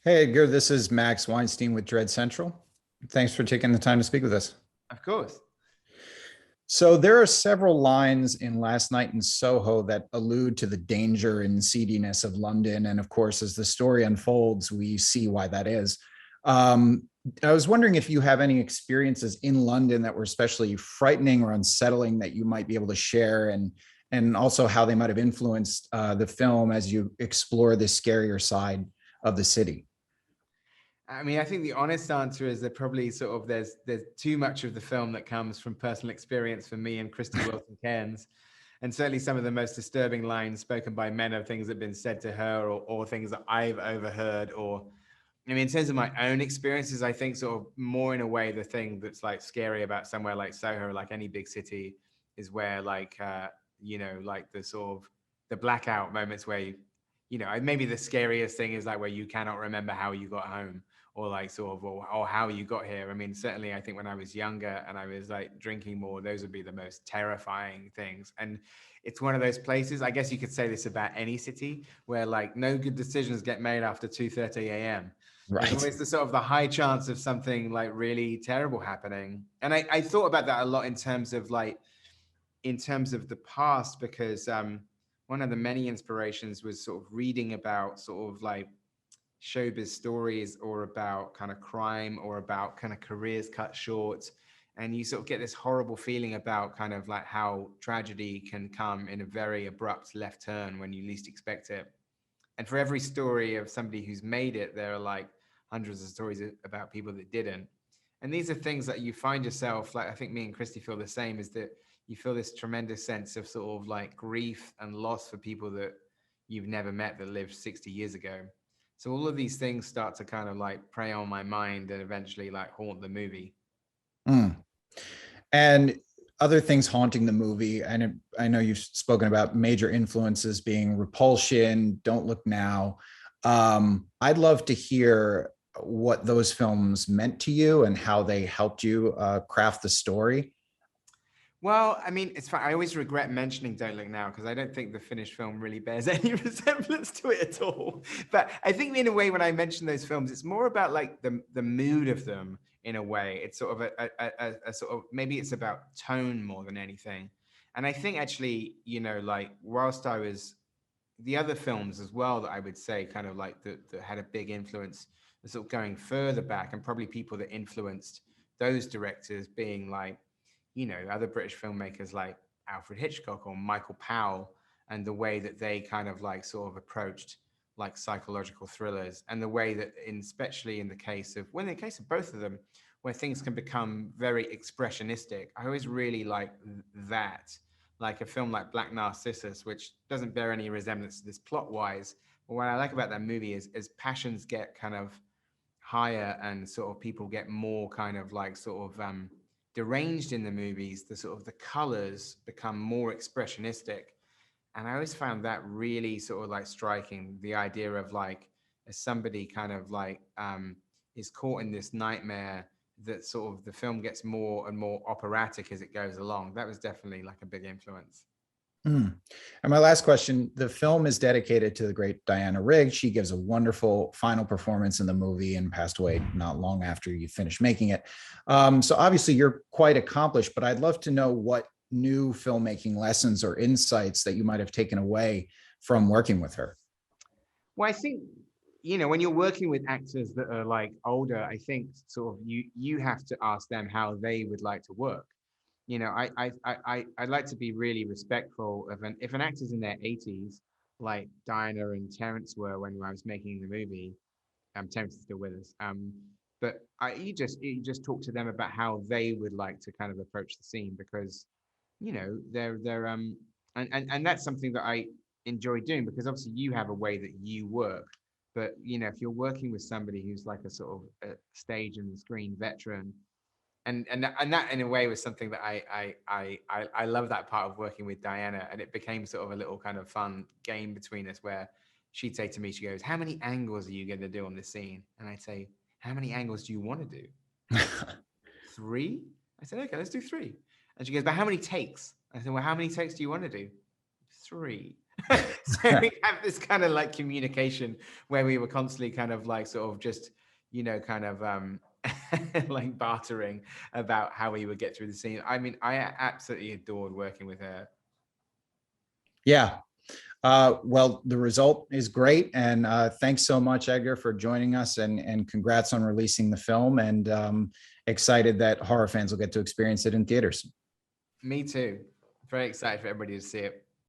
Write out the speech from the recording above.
Hey, Edgar, this is Max Weinstein with Dread Central. Thanks for taking the time to speak with us. Of course. So, there are several lines in Last Night in Soho that allude to the danger and seediness of London. And of course, as the story unfolds, we see why that is. Um, I was wondering if you have any experiences in London that were especially frightening or unsettling that you might be able to share, and also how they might have influenced the film as you explore the scarier side of the city. I mean, I think the honest answer is that probably there's too much of the film that comes from personal experience for me and Christy Wilson Cairns. And certainly some of the most disturbing lines spoken by men are things that have been said to her or things that I've overheard. Or, I mean, in terms of my own experiences, I think sort of more in a way, the thing that's like scary about somewhere like Soho, like any big city, is where like the sort of the blackout moments where maybe the scariest thing is like where you cannot remember how you got home or like or how you got here. I mean, certainly I think when I was younger and I was like drinking more, those would be the most terrifying things. And it's one of those places, I guess you could say this about any city, where like no good decisions get made after 2:30 a.m. There's Right. always the sort of the high chance of something like really terrible happening. And I thought about that a lot in terms of the past, because one of the many inspirations was sort of reading about sort of like showbiz stories or about kind of crime or about kind of careers cut short. And you sort of get this horrible feeling about kind of like how tragedy can come in a very abrupt left turn when you least expect it. And for every story of somebody who's made it, there are like hundreds of stories about people that didn't. And these are things that you find yourself, like I think me and Christy feel the same, is that you feel this tremendous sense of sort of like grief and loss for people that you've never met that lived 60 years ago. So all of these things start to kind of like prey on my mind and eventually like haunt the movie. Mm. And other things haunting the movie, and I know you've spoken about major influences being Repulsion, Don't Look Now. I'd love to hear what those films meant to you and how they helped you craft the story. Well, I mean, it's fine. I always regret mentioning Don't Look Now because I don't think the finished film really bears any resemblance to it at all. But I think in a way, when I mention those films, it's more about like the mood of them in a way. It's sort of a sort of, maybe it's about tone more than anything. And I think actually, like whilst I was the other films as well that I would say kind of like that had a big influence, sort of going further back, and probably people that influenced those directors being like, other British filmmakers like Alfred Hitchcock or Michael Powell, and the way that they kind of like sort of approached like psychological thrillers, and the way that, especially in the case of both of them, where things can become very expressionistic. I always really like that, like a film like Black Narcissus, which doesn't bear any resemblance to this plot wise. But what I like about that movie is as passions get kind of higher and sort of people get more kind of like sort of deranged in the movies, the sort of the colors become more expressionistic. And I always found that really sort of like striking, the idea of like, as somebody kind of like is caught in this nightmare, that sort of the film gets more and more operatic as it goes along. That was definitely like a big influence. Mm. And my last question, the film is dedicated to the great Diana Rigg. She gives a wonderful final performance in the movie and passed away not long after you finished making it. So obviously you're quite accomplished, but I'd love to know what new filmmaking lessons or insights that you might have taken away from working with her. Well, I think, when you're working with actors that are like older, I think sort of you have to ask them how they would like to work. I like to be really respectful of if an actor's in their 80s, like Diana and Terrence were when I was making the movie. Terrence is still with us. But you just talk to them about how they would like to kind of approach the scene, because they're and that's something that I enjoy doing, because obviously you have a way that you work. But if you're working with somebody who's like a sort of a stage and screen veteran, and that in a way was something that I love, that part of working with Diana. And it became sort of a little kind of fun game between us, where she'd say to me, she goes, "How many angles are you going to do on this scene?" And I'd say, "How many angles do you want to do?" And she goes, "Three." I said, "Okay, let's do three." And she goes, "But how many takes?" I said, "Well, how many takes do you want to do?" "Three." So we have this kind of like communication where we were constantly kind of like sort of just, kind of like bartering about how we would get through the scene. I mean, I absolutely adored working with her. Yeah. Well, the result is great. And thanks so much, Edgar, for joining us, and congrats on releasing the film, and excited that horror fans will get to experience it in theaters. Me too. Very excited for everybody to see it.